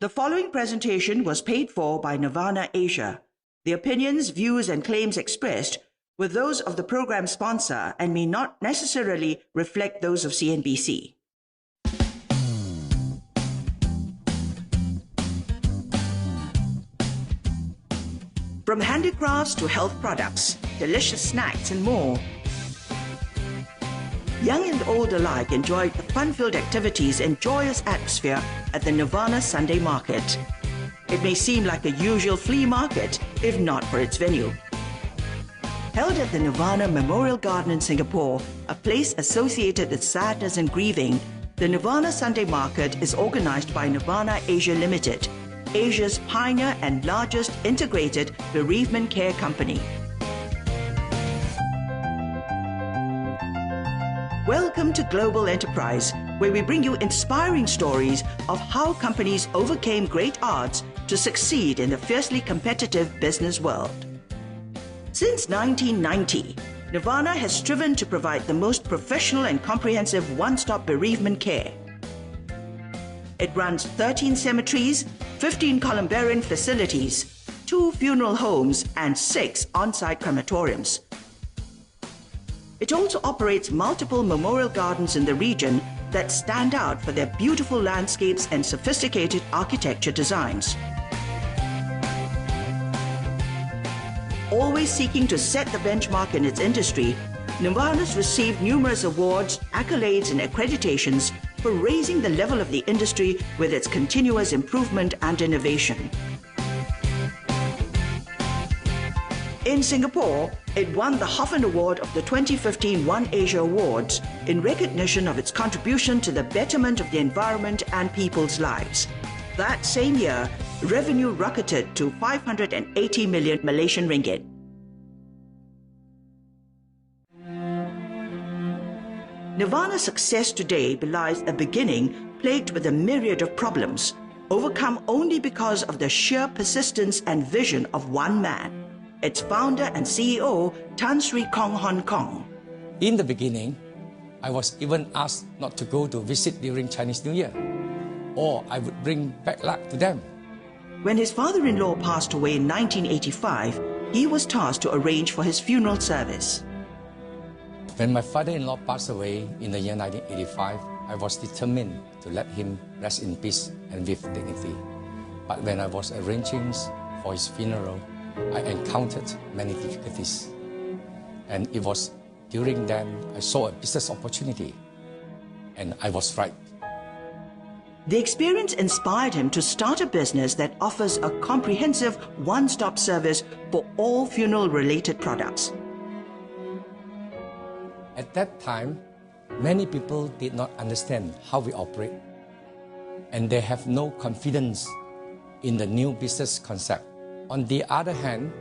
The following presentation was paid for by Nirvana Asia. The opinions, views, and claims expressed were those of the program sponsor and may not necessarily reflect those of CNBC. From handicrafts to health products, delicious snacks, and more, young and old alike enjoyed the fun-filled activities and joyous atmosphere at the Nirvana Sunday Market. It may seem like a usual flea market, if not for its venue. Held at the Nirvana Memorial Garden in Singapore, a place associated with sadness and grieving, the Nirvana Sunday Market is organized by Nirvana Asia Limited, Asia's pioneer and largest integrated bereavement care company. Welcome to Global Enterprise, where we bring you inspiring stories of how companies overcame great odds to succeed in the fiercely competitive business world. Since 1990, Nirvana has striven to provide the most professional and comprehensive one-stop bereavement care. It runs 13 cemeteries, 15 columbarium facilities, 2 funeral homes, and 6 on-site crematoriums. It also operates multiple memorial gardens in the region that stand out for their beautiful landscapes and sophisticated architecture designs. Always seeking to set the benchmark in its industry, Nirvana's received numerous awards, accolades, and accreditations for raising the level of the industry with its continuous improvement and innovation. In Singapore, it won the Hoffen Award of the 2015 One Asia Awards in recognition of its contribution to the betterment of the environment and people's lives. That same year, revenue rocketed to 580 million Malaysian ringgit. Nirvana's success today belies a beginning plagued with a myriad of problems, overcome only because of the sheer persistence and vision of one man, its founder and CEO, Tan Sri Kong Hon Kong. In the beginning, I was even asked not to go to visit during Chinese New Year, or I would bring bad luck to them. When his father-in-law passed away in 1985, he was tasked to arrange for his funeral service. When my father-in-law passed away in the year 1985, I was determined to let him rest in peace and with dignity. But when I was arranging for his funeral, I encountered many difficulties. And it was during then I saw a business opportunity, and I was right. The experience inspired him to start a business that offers a comprehensive one-stop service for all funeral-related products. At that time, many people did not understand how we operate, and they have no confidence in the new business concept. On the other hand,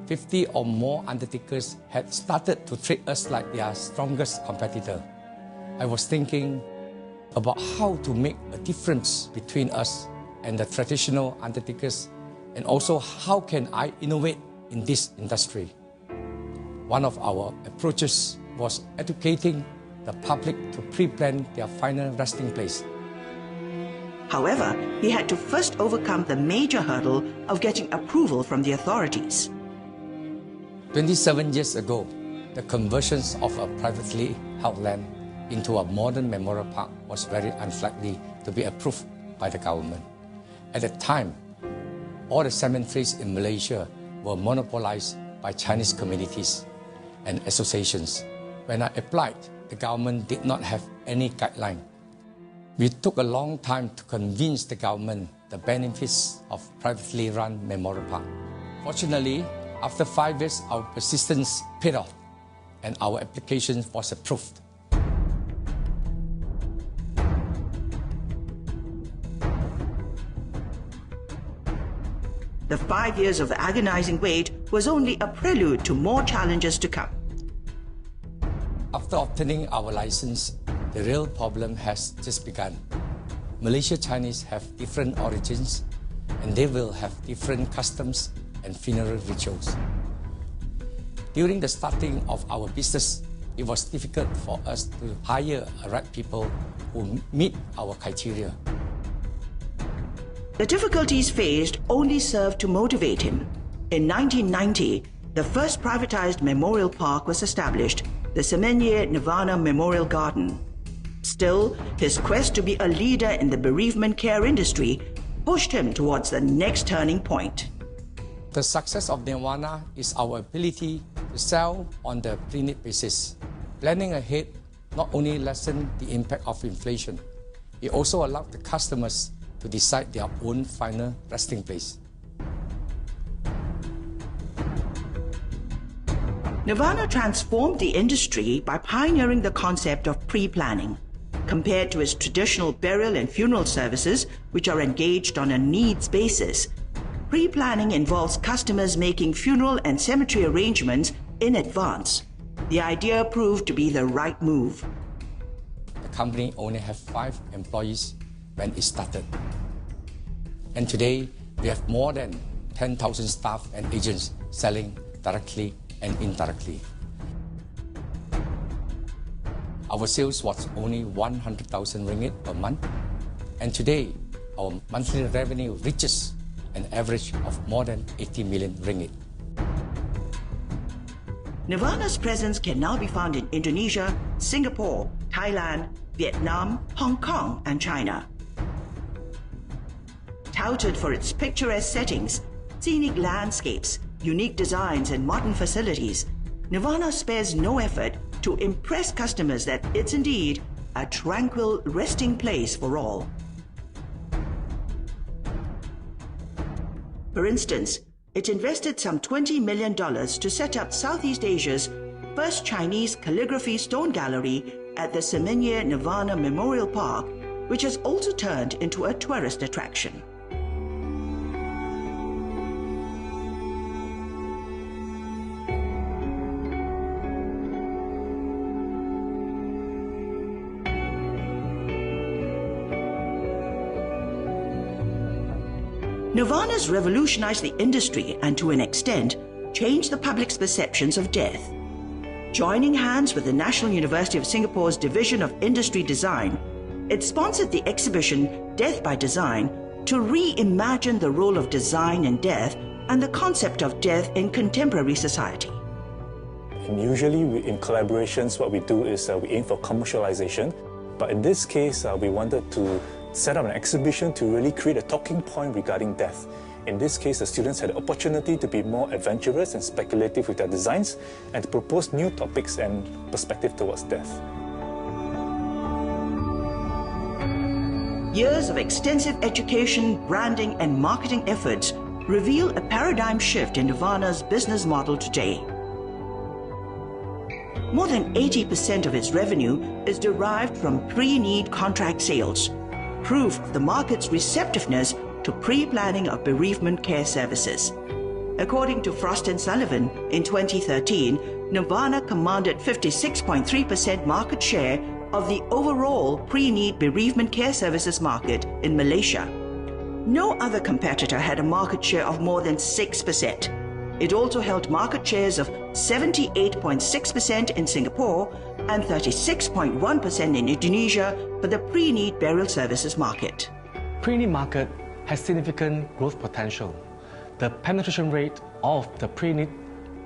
50 or more undertakers had started to treat us like their strongest competitor. I was thinking about how to make a difference between us and the traditional undertakers, and also how can I innovate in this industry. One of our approaches was educating the public to pre-plan their final resting place. However, he had to first overcome the major hurdle of getting approval from the authorities. 27 years ago, the conversion of a privately held land into a modern memorial park was very unlikely to be approved by the government. At the time, all the cemeteries in Malaysia were monopolized by Chinese communities and associations. When I applied, the government did not have any guideline. We took a long time to convince the government the benefits of privately run memorial park. Fortunately, after 5 years, our persistence paid off, and our application was approved. The 5 years of agonizing wait was only a prelude to more challenges to come. After obtaining our license, the real problem has just begun. Malaysia Chinese have different origins, and they will have different customs and funeral rituals. During the starting of our business, it was difficult for us to hire the right people who meet our criteria. The difficulties faced only served to motivate him. In 1990, the first privatized memorial park was established, the Semenye Nirvana Memorial Garden. Still, his quest to be a leader in the bereavement care industry pushed him towards the next turning point. The success of Nirvana is our ability to sell on the pre-need basis. Planning ahead not only lessened the impact of inflation, it also allowed the customers to decide their own final resting place. Nirvana transformed the industry by pioneering the concept of pre-planning. Compared to its traditional burial and funeral services, which are engaged on a needs basis, pre-planning involves customers making funeral and cemetery arrangements in advance. The idea proved to be the right move. The company only had 5 employees when it started. And today, we have more than 10,000 staff and agents selling directly and indirectly. Our sales was only 100,000 ringgit per month, and today our monthly revenue reaches an average of more than 80 million ringgit. Nirvana's presence can now be found in Indonesia, Singapore, Thailand, Vietnam, Hong Kong, and China. Touted for its picturesque settings, scenic landscapes, unique designs, and modern facilities, Nirvana spares no effort to impress customers that it's indeed a tranquil resting place for all. For instance, it invested some $20 million to set up Southeast Asia's first Chinese calligraphy stone gallery at the Semenye Nirvana Memorial Park, which has also turned into a tourist attraction. Nirvana's revolutionized the industry and, to an extent, changed the public's perceptions of death. Joining hands with the National University of Singapore's Division of Industry Design, it sponsored the exhibition Death by Design to reimagine the role of design in death and the concept of death in contemporary society. And usually in collaborations, what we do is we aim for commercialization. But in this case, we wanted to set up an exhibition to really create a talking point regarding death. In this case, the students had the opportunity to be more adventurous and speculative with their designs and to propose new topics and perspective towards death. Years of extensive education, branding, and marketing efforts reveal a paradigm shift in Nirvana's business model today. More than 80% of its revenue is derived from pre-need contract sales, proof of the market's receptiveness to pre-planning of bereavement care services. According to Frost & Sullivan, in 2013, Nirvana commanded 56.3% market share of the overall pre-need bereavement care services market in Malaysia. No other competitor had a market share of more than 6%. It also held market shares of 78.6% in Singapore and 36.1% in Indonesia for the pre-need burial services market. Pre-need market has significant growth potential. The penetration rate of the pre-need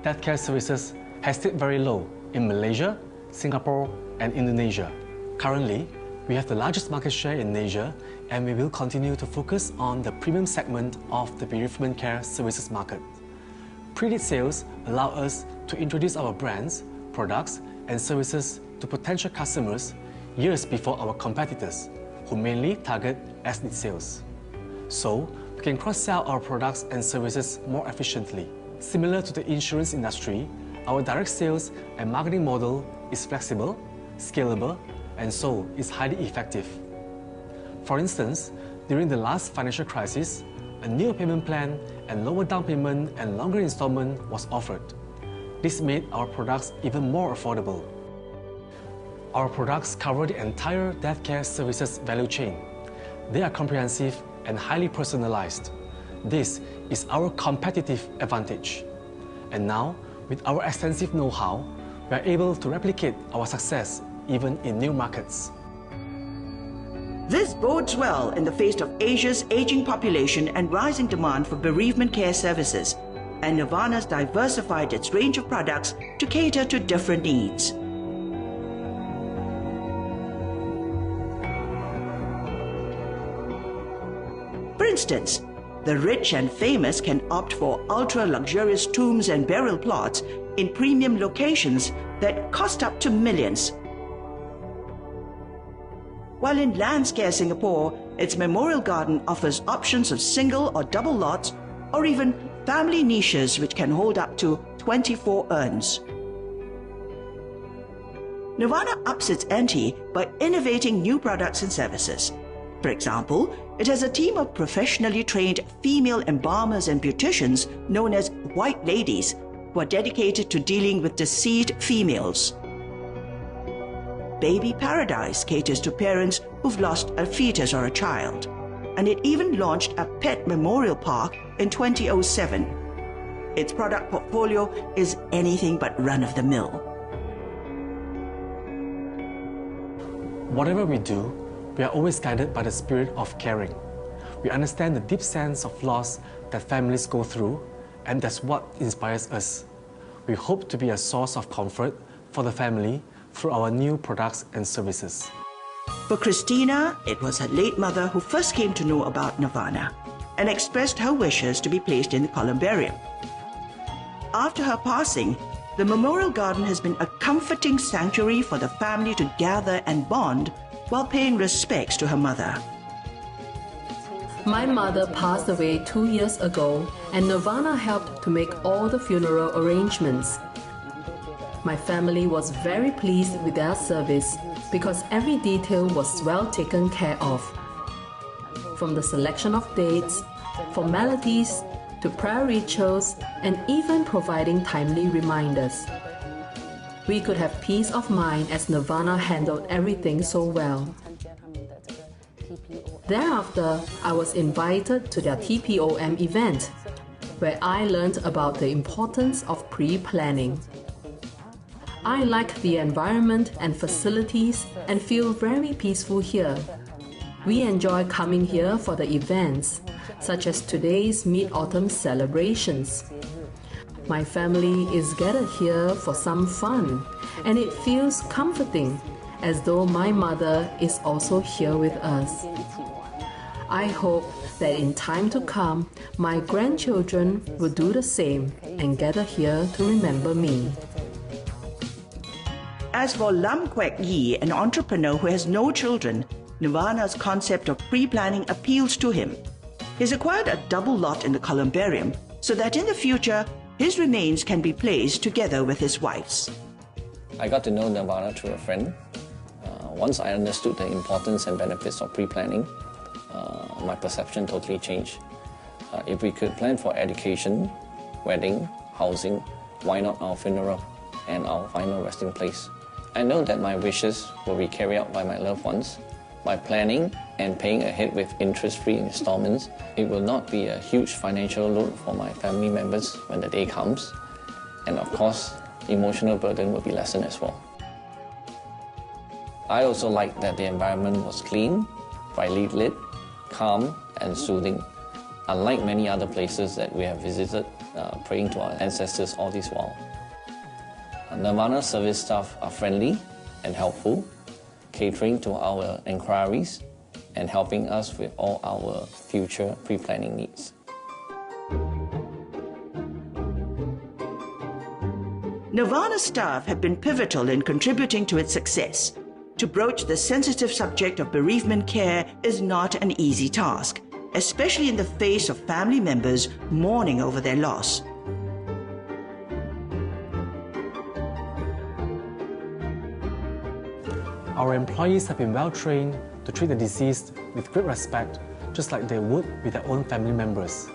death care services has stayed very low in Malaysia, Singapore, and Indonesia. Currently, we have the largest market share in Asia, and we will continue to focus on the premium segment of the bereavement care services market. Pre-need sales allow us to introduce our brands, products, and services to potential customers years before our competitors, who mainly target as-need sales. So, we can cross-sell our products and services more efficiently. Similar to the insurance industry, our direct sales and marketing model is flexible, scalable, and so is highly effective. For instance, during the last financial crisis, a new payment plan and lower down payment and longer installment was offered. This made our products even more affordable. Our products cover the entire death care services value chain. They are comprehensive and highly personalized. This is our competitive advantage. And now, with our extensive know-how, we are able to replicate our success even in new markets. This bodes well in the face of Asia's aging population and rising demand for bereavement care services, and Nirvana's diversified its range of products to cater to different needs. For instance, the rich and famous can opt for ultra-luxurious tombs and burial plots in premium locations that cost up to millions. While in Landscare Singapore, its memorial garden offers options of single or double lots, or even family niches which can hold up to 24 urns. Nirvana ups its ante by innovating new products and services. For example, it has a team of professionally trained female embalmers and beauticians known as White Ladies, who are dedicated to dealing with deceased females. Baby Paradise caters to parents who've lost a fetus or a child, and it even launched a pet memorial park in 2007. Its product portfolio is anything but run-of-the-mill. Whatever we do, we are always guided by the spirit of caring. We understand the deep sense of loss that families go through, and that's what inspires us. We hope to be a source of comfort for the family through our new products and services. For Christina, it was her late mother who first came to know about Nirvana and expressed her wishes to be placed in the columbarium. After her passing, the memorial garden has been a comforting sanctuary for the family to gather and bond while paying respects to her mother. My mother passed away 2 years ago, and Nirvana helped to make all the funeral arrangements. My family was very pleased with their service because every detail was well taken care of. From the selection of dates, formalities, to prayer rituals, and even providing timely reminders. We could have peace of mind as Nirvana handled everything so well. Thereafter, I was invited to their TPOM event, where I learned about the importance of pre-planning. I like the environment and facilities and feel very peaceful here. We enjoy coming here for the events, such as today's Mid-Autumn celebrations. My family is gathered here for some fun, and it feels comforting, as though my mother is also here with us. I hope that in time to come, my grandchildren will do the same and gather here to remember me. As for Lam Kwek Yi, an entrepreneur who has no children, Nirvana's concept of pre-planning appeals to him. He's acquired a double lot in the columbarium so that in the future, his remains can be placed together with his wife's. I got to know Nirvana through a friend. Once I understood the importance and benefits of pre-planning, my perception totally changed. If we could plan for education, wedding, housing, why not our funeral and our final resting place? I know that my wishes will be carried out by my loved ones. By planning and paying ahead with interest-free installments, it will not be a huge financial load for my family members when the day comes. And of course, emotional burden will be lessened as well. I also like that the environment was clean, brightly lit, calm and soothing, unlike many other places that we have visited, praying to our ancestors all this while. Nirvana service staff are friendly and helpful, catering to our inquiries and helping us with all our future pre-planning needs. Nirvana staff have been pivotal in contributing to its success. To broach the sensitive subject of bereavement care is not an easy task, especially in the face of family members mourning over their loss. Our employees have been well trained to treat the deceased with great respect, just like they would with their own family members.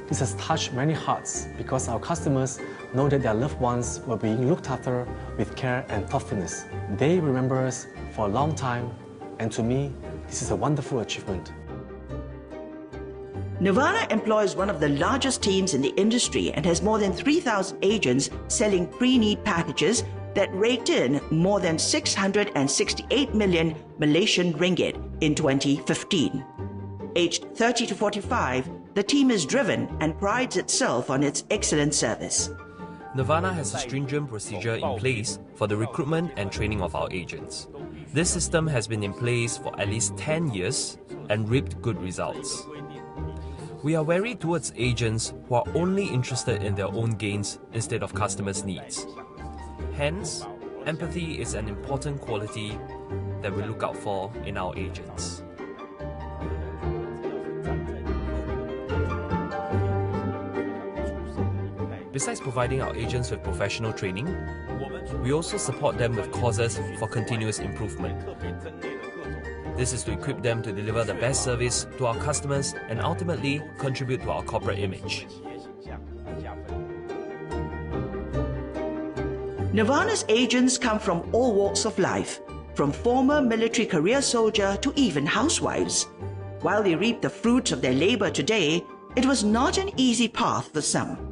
This has touched many hearts because our customers know that their loved ones were being looked after with care and thoughtfulness. They remember us for a long time, and to me, this is a wonderful achievement. Nirvana employs one of the largest teams in the industry and has more than 3,000 agents selling pre-need packages that raked in more than 668 million Malaysian ringgit in 2015. Aged 30 to 45, the team is driven and prides itself on its excellent service. Nirvana has a stringent procedure in place for the recruitment and training of our agents. This system has been in place for at least 10 years and reaped good results. We are wary towards agents who are only interested in their own gains instead of customers' needs. Hence, empathy is an important quality that we look out for in our agents. Besides providing our agents with professional training, we also support them with courses for continuous improvement. This is to equip them to deliver the best service to our customers and ultimately contribute to our corporate image. Nirvana's agents come from all walks of life, from former military career soldier to even housewives. While they reap the fruits of their labor today, it was not an easy path for some.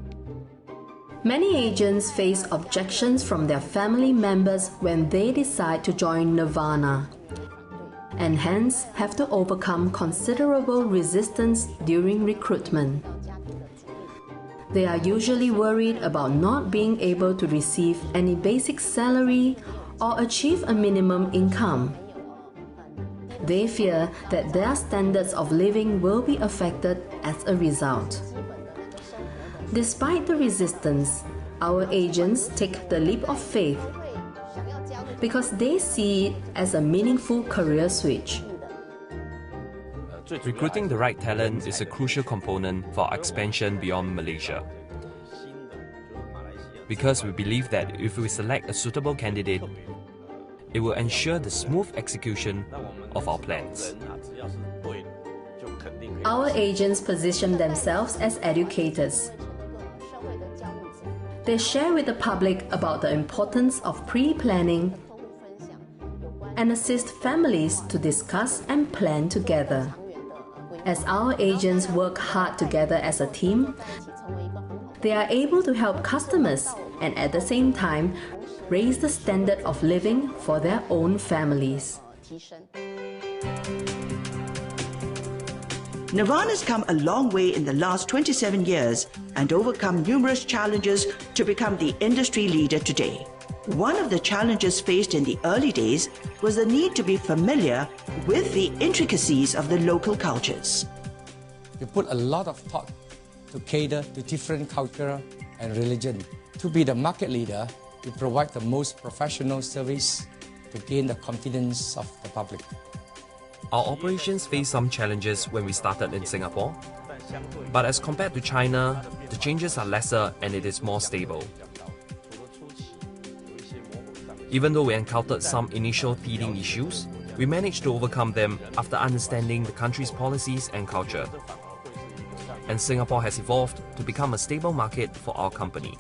Many agents face objections from their family members when they decide to join Nirvana, and hence have to overcome considerable resistance during recruitment. They are usually worried about not being able to receive any basic salary or achieve a minimum income. They fear that their standards of living will be affected as a result. Despite the resistance, our agents take the leap of faith because they see it as a meaningful career switch. Recruiting the right talent is a crucial component for our expansion beyond Malaysia. Because we believe that if we select a suitable candidate, it will ensure the smooth execution of our plans. Our agents position themselves as educators. They share with the public about the importance of pre-planning and assist families to discuss and plan together. As our agents work hard together as a team, they are able to help customers and at the same time raise the standard of living for their own families. Nirvana's come a long way in the last 27 years and overcome numerous challenges to become the industry leader today. One of the challenges faced in the early days was the need to be familiar with the intricacies of the local cultures. We put a lot of thought to cater to different culture and religion. To be the market leader, we provide the most professional service to gain the confidence of the public. Our operations faced some challenges when we started in Singapore, but as compared to China, the changes are lesser and it is more stable. Even though we encountered some initial teething issues, we managed to overcome them after understanding the country's policies and culture. And Singapore has evolved to become a stable market for our company.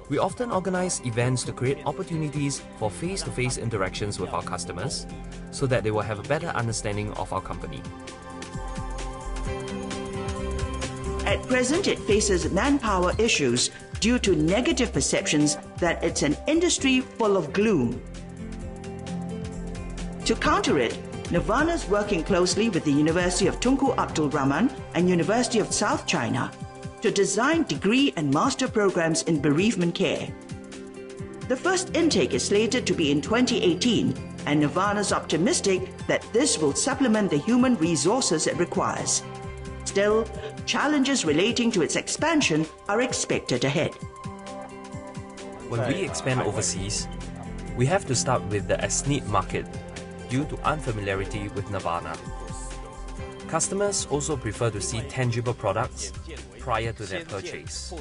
We often organize events to create opportunities for face-to-face interactions with our customers so that they will have a better understanding of our company. At present, it faces manpower issues due to negative perceptions that it's an industry full of gloom. To counter it, Nirvana is working closely with the University of Tunku Abdul Rahman and University of South China to design degree and master programs in bereavement care. The first intake is slated to be in 2018, and Nirvana is optimistic that this will supplement the human resources it requires. Still, challenges relating to its expansion are expected ahead. When we expand overseas, we have to start with the ethnic market due to unfamiliarity with Nirvana. Customers also prefer to see tangible products prior to their purchase.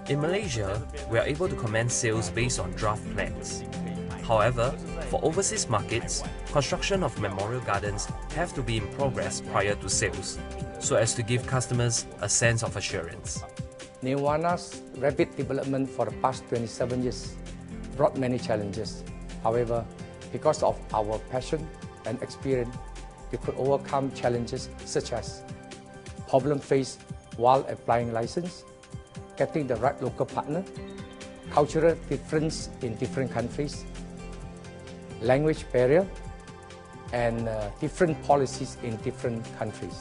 In Malaysia, we are able to commence sales based on draft plans. However, for overseas markets, construction of memorial gardens have to be in progress prior to sales, so as to give customers a sense of assurance. Nirvana's rapid development for the past 27 years brought many challenges. However, because of our passion and experience, we could overcome challenges such as problems faced while applying license, getting the right local partner, cultural difference in different countries, language barrier, and different policies in different countries.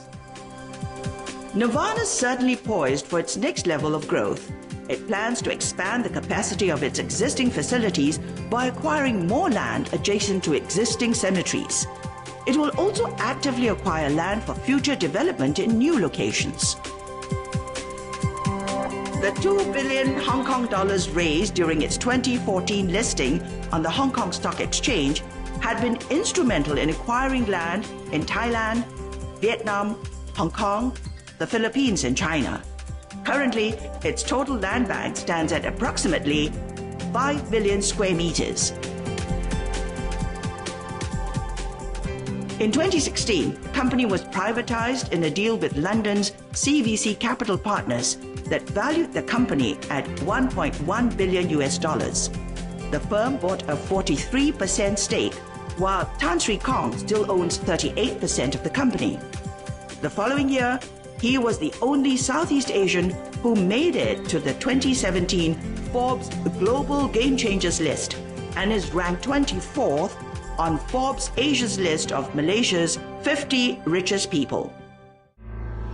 Nirvana is certainly poised for its next level of growth. It plans to expand the capacity of its existing facilities by acquiring more land adjacent to existing cemeteries. It will also actively acquire land for future development in new locations. The 2 billion Hong Kong dollars raised during its 2014 listing on the Hong Kong Stock Exchange had been instrumental in acquiring land in Thailand, Vietnam, Hong Kong, the Philippines, and China. Currently, its total land bank stands at approximately 5 million square meters. In 2016, the company was privatized in a deal with London's CVC Capital Partners that valued the company at $1.1 billion. The firm bought a 43% stake, while Tan Sri Kong still owns 38% of the company. The following year, he was the only Southeast Asian who made it to the 2017 Forbes Global Game Changers list and is ranked 24th on Forbes Asia's list of Malaysia's 50 richest people.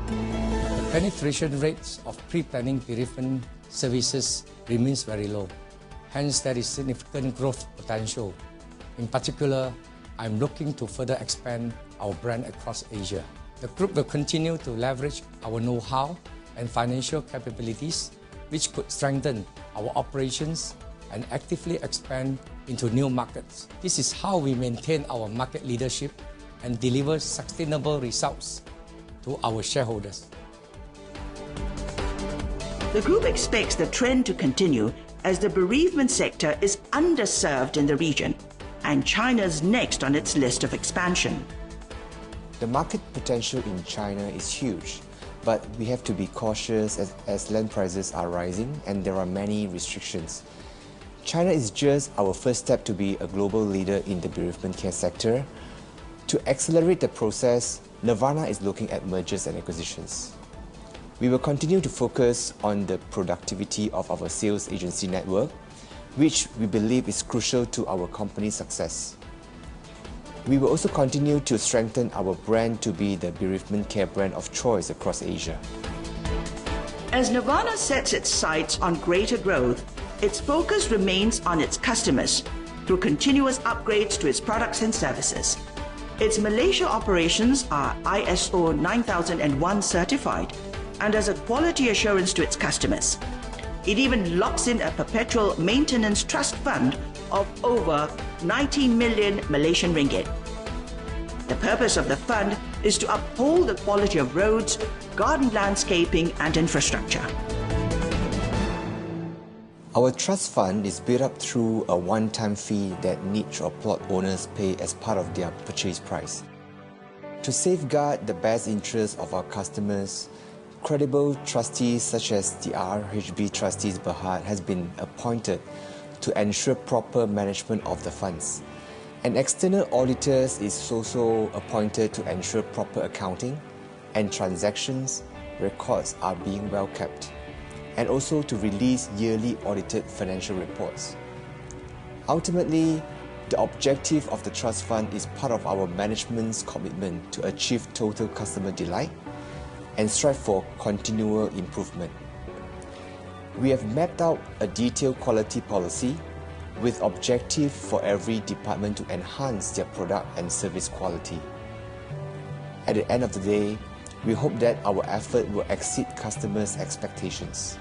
The penetration rates of pre-planning bereavement services remains very low. Hence, there is significant growth potential. In particular, I'm looking to further expand our brand across Asia. The group will continue to leverage our know-how and financial capabilities, which could strengthen our operations and actively expand into new markets. This is how we maintain our market leadership and deliver sustainable results to our shareholders. The group expects the trend to continue as the bereavement sector is underserved in the region, and China's next on its list of expansion. The market potential in China is huge, but we have to be cautious as land prices are rising and there are many restrictions. China is just our first step to be a global leader in the bereavement care sector. To accelerate the process, Nirvana is looking at mergers and acquisitions. We will continue to focus on the productivity of our sales agency network, which we believe is crucial to our company's success. We will also continue to strengthen our brand to be the bereavement care brand of choice across Asia. As Nirvana sets its sights on greater growth, its focus remains on its customers through continuous upgrades to its products and services. Its Malaysia operations are ISO 9001 certified and as a quality assurance to its customers. It even locks in a perpetual maintenance trust fund of over 19 million Malaysian ringgit. The purpose of the fund is to uphold the quality of roads, garden landscaping, and infrastructure. Our trust fund is built up through a one-time fee that niche or plot owners pay as part of their purchase price. To safeguard the best interests of our customers, credible trustees such as the RHB Trustees Berhad has been appointed to ensure proper management of the funds. An external auditor is also appointed to ensure proper accounting and transactions records are being well kept, and also to release yearly audited financial reports. Ultimately, the objective of the trust fund is part of our management's commitment to achieve total customer delight and strive for continual improvement. We have mapped out a detailed quality policy with objective for every department to enhance their product and service quality. At the end of the day, we hope that our effort will exceed customers' expectations.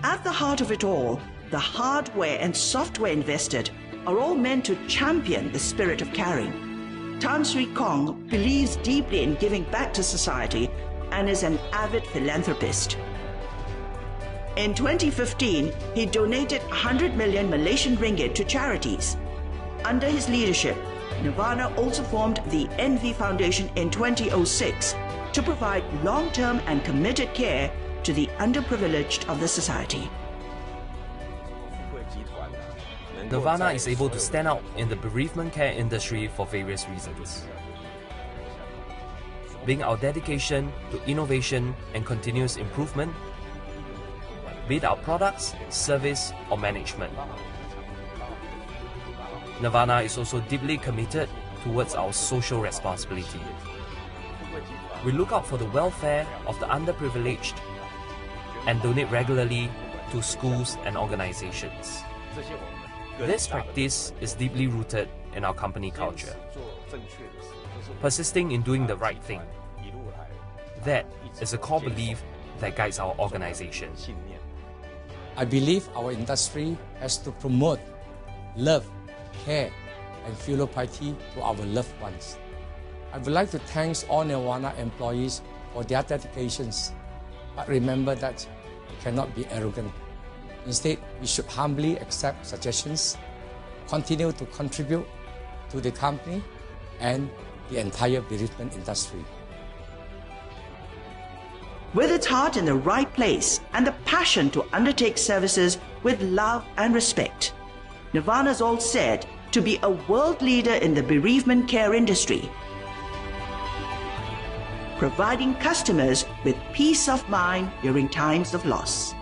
At the heart of it all, the hardware and software invested are all meant to champion the spirit of caring. Tan Sri Kong believes deeply in giving back to society and is an avid philanthropist. In 2015, he donated 100 million Malaysian ringgit to charities. Under his leadership, Nirvana also formed the Envy Foundation in 2006 to provide long-term and committed care to the underprivileged of the society. Nirvana is able to stand out in the bereavement care industry for various reasons. Being our dedication to innovation and continuous improvement, be it our products, service, or management. Nirvana is also deeply committed towards our social responsibility. We look out for the welfare of the underprivileged and donate regularly to schools and organizations. This practice is deeply rooted in our company culture. Persisting in doing the right thing. That is a core belief that guides our organization. I believe our industry has to promote love, care, and filial piety to our loved ones. I would like to thank all Nirvana employees for their dedications, but remember that we cannot be arrogant. Instead, we should humbly accept suggestions, continue to contribute to the company and the entire bereavement industry. With its heart in the right place and the passion to undertake services with love and respect, Nirvana's all said to be a world leader in the bereavement care industry, providing customers with peace of mind during times of loss.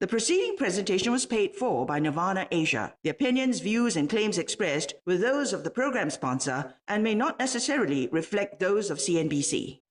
The preceding presentation was paid for by Nirvana Asia. The opinions, views, and claims expressed were those of the program sponsor and may not necessarily reflect those of CNBC.